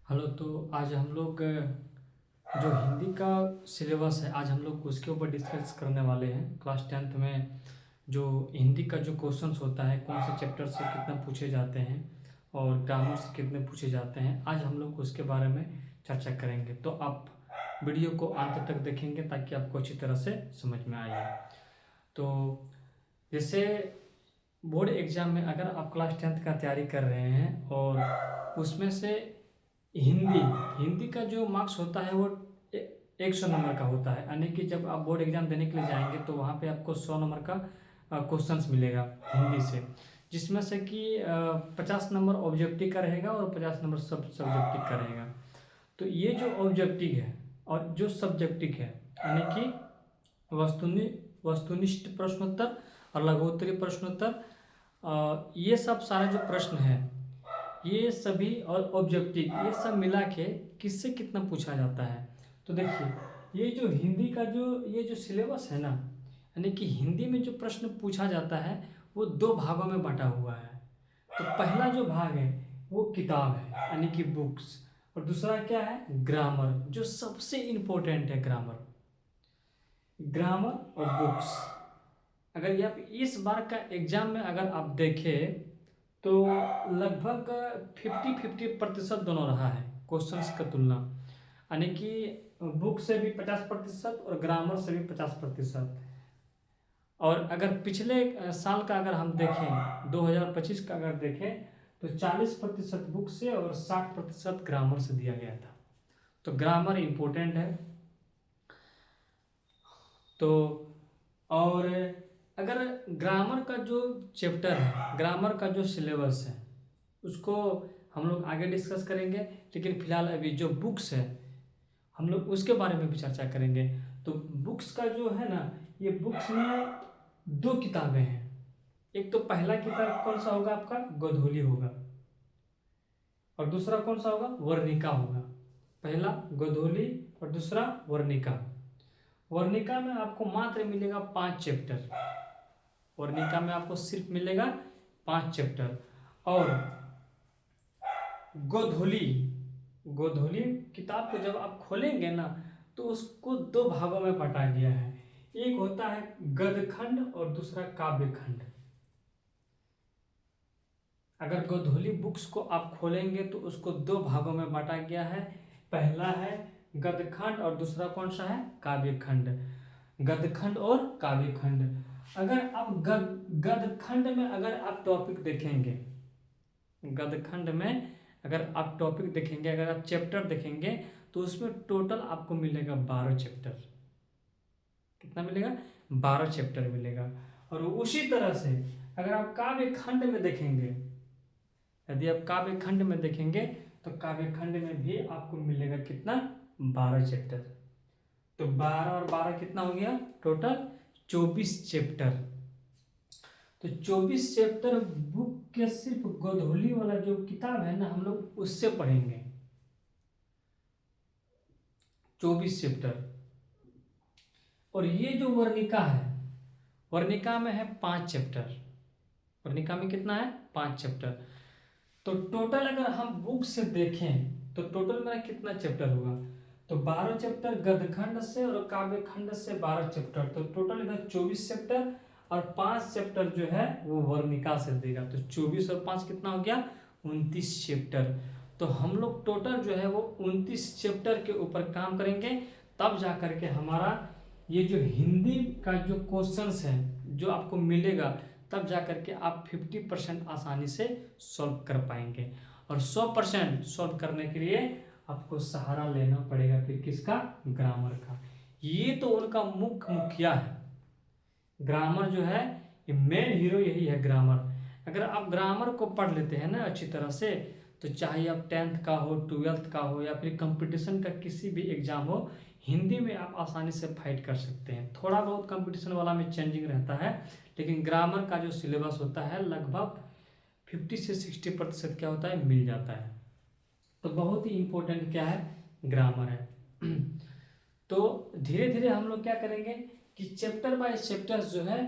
Hello. तो आज हम लोग जो हिंदी का सिलेबस है, आज हम लोग उसके ऊपर डिस्कस करने वाले हैं। क्लास टेंथ में जो हिंदी का जो क्वेश्चंस होता है, कौन से चैप्टर से कितना पूछे जाते हैं और ग्रामर से कितने पूछे जाते हैं, आज हम लोग उसके बारे में चर्चा करेंगे। तो आप वीडियो को अंत तक देखेंगे ताकि आपको अच्छी तरह से समझ में आए। तो जैसे बोर्ड एग्जाम में अगर आप क्लास टेंथ का तैयारी कर रहे हैं और उसमें से हिंदी हिंदी का जो मार्क्स होता है वो 100 नंबर का होता है, यानी कि जब आप बोर्ड एग्जाम देने के लिए जाएंगे तो वहाँ पे आपको 100 नंबर का क्वेश्चंस मिलेगा हिंदी से, जिसमें से कि 50 नंबर ऑब्जेक्टिव का रहेगा और 50 नंबर सब सब्जेक्टिव का रहेगा। तो ये जो ऑब्जेक्टिव है और जो सब्जेक्टिव है, यानी कि वस्तुनि वस्तुनिष्ठ प्रश्नोत्तर और लघुत्तरी प्रश्नोत्तर, ये सब सारे जो प्रश्न है, ये सभी और ऑब्जेक्टिव, ये सब मिला के किससे कितना पूछा जाता है। तो देखिए, ये जो हिंदी का जो ये जो सिलेबस है ना, यानी कि हिंदी में जो प्रश्न पूछा जाता है वो दो भागों में बटा हुआ है। तो पहला जो भाग है वो किताब है, यानी कि बुक्स, और दूसरा क्या है, ग्रामर, जो सबसे इम्पोर्टेंट है। ग्रामर ग्रामर और बुक्स, अगर ये आप इस बार का एग्जाम में अगर आप देखें तो लगभग 50-50% दोनों रहा है क्वेश्चंस का तुलना, यानी कि बुक से भी 50% और ग्रामर से भी 50%। और अगर पिछले साल का अगर हम देखें, 2025 का अगर देखें, तो 40% बुक से और 60% ग्रामर से दिया गया था। तो ग्रामर इम्पोर्टेंट है। तो और अगर ग्रामर का जो चैप्टर है, ग्रामर का जो सिलेबस है, उसको हम लोग आगे डिस्कस करेंगे, लेकिन फिलहाल अभी जो बुक्स है हम लोग उसके बारे में भी चर्चा करेंगे। तो बुक्स का जो है ना, ये बुक्स में दो किताबें हैं। एक तो पहला किताब कौन सा होगा आपका, गोधूली होगा, और दूसरा कौन सा होगा, वर्णिका होगा। पहला गोधूली और दूसरा वर्णिका। वर्णिका में आपको मात्र मिलेगा 5 चैप्टर। वर्णिका में आपको सिर्फ मिलेगा 5 चैप्टर। और गोधूली गोधूली किताब को जब आप खोलेंगे ना, तो उसको दो भागों में बांटा गया है। एक होता है गद्यखंड और दूसरा काव्य खंड। अगर गोधूली बुक्स को आप खोलेंगे तो उसको दो भागों में बांटा गया है। पहला है गद्यखंड और दूसरा कौन सा है, काव्य खंड। गद्यखंड और काव्य खंड। अगर आप गद्यखंड में अगर आप टॉपिक देखेंगे, गद्यखंड में अगर आप टॉपिक देखेंगे, अगर आप चैप्टर देखेंगे, तो उसमें टोटल आपको मिलेगा 12 चैप्टर। कितना मिलेगा, 12 चैप्टर मिलेगा। और उसी तरह से अगर आप काव्य खंड में देखेंगे, यदि आप काव्य खंड में देखेंगे तो काव्य खंड में भी आपको मिलेगा कितना, 12 चैप्टर। तो 12 और 12 कितना हो गया, टोटल 24 चैप्टर। तो 24 चैप्टर बुक के सिर्फ गोधूली वाला जो किताब है ना, हम लोग उससे पढ़ेंगे 24 चैप्टर। और ये जो वर्णिका है, वर्णिका में है 5 चैप्टर। वर्णिका में कितना है, 5 चैप्टर। तो टोटल अगर हम बुक से देखें तो टोटल मेरा कितना चैप्टर होगा, तो 12 चैप्टर गद्यखंड से और काव्य खंड से 12 चैप्टर, तो टोटल इधर 24 चैप्टर। और 5 चैप्टर जो है वो वर्णिका से देगा, तो 24 और 5 कितना हो गया, 29 चैप्टर। तो हम लोग टोटल जो है वो 29 चैप्टर के ऊपर काम करेंगे, तब जा करके हमारा ये जो हिंदी का जो क्वेश्चंस है जो आपको मिलेगा, तब जा करके आप 50% आसानी से सॉल्व कर पाएंगे। और 100% सॉल्व करने के लिए आपको सहारा लेना पड़ेगा फिर किसका, ग्रामर का। ये तो उनका मुख्य मुखिया है। ग्रामर जो है ये मेन हीरो यही है, ग्रामर। अगर आप ग्रामर को पढ़ लेते हैं ना अच्छी तरह से, तो चाहे आप 10th का हो, 12th का हो, या फिर कंपटीशन का किसी भी एग्जाम हो, हिंदी में आप आसानी से फाइट कर सकते हैं। थोड़ा बहुत कंपटीशन वाला में चेंजिंग रहता है, लेकिन ग्रामर का जो सिलेबस होता है लगभग 50 से 60% क्या होता है, मिल जाता है। तो बहुत ही इंपॉर्टेंट क्या है, ग्रामर है। तो धीरे धीरे हम लोग क्या करेंगे कि चैप्टर बाय चैप्टर जो है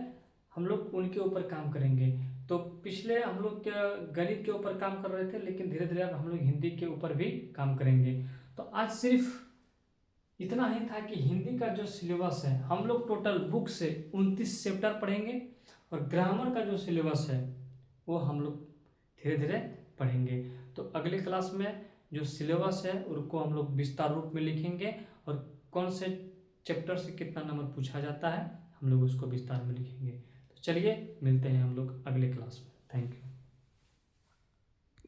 हम लोग उनके ऊपर काम करेंगे। तो पिछले हम लोग क्या गणित के ऊपर काम कर रहे थे, लेकिन धीरे धीरे अब हम लोग हिंदी के ऊपर भी काम करेंगे। तो आज सिर्फ इतना ही था कि हिंदी का जो सिलेबस है हम लोग टोटल बुक से 29 चैप्टर पढ़ेंगे, और ग्रामर का जो सिलेबस है वो हम लोग धीरे धीरे पढ़ेंगे। तो अगले क्लास में जो सिलेबस है उनको हम लोग विस्तार रूप में लिखेंगे, और कौन से चैप्टर से कितना नंबर पूछा जाता है हम लोग उसको विस्तार में लिखेंगे। तो चलिए मिलते हैं हम लोग अगले क्लास में। Thank you.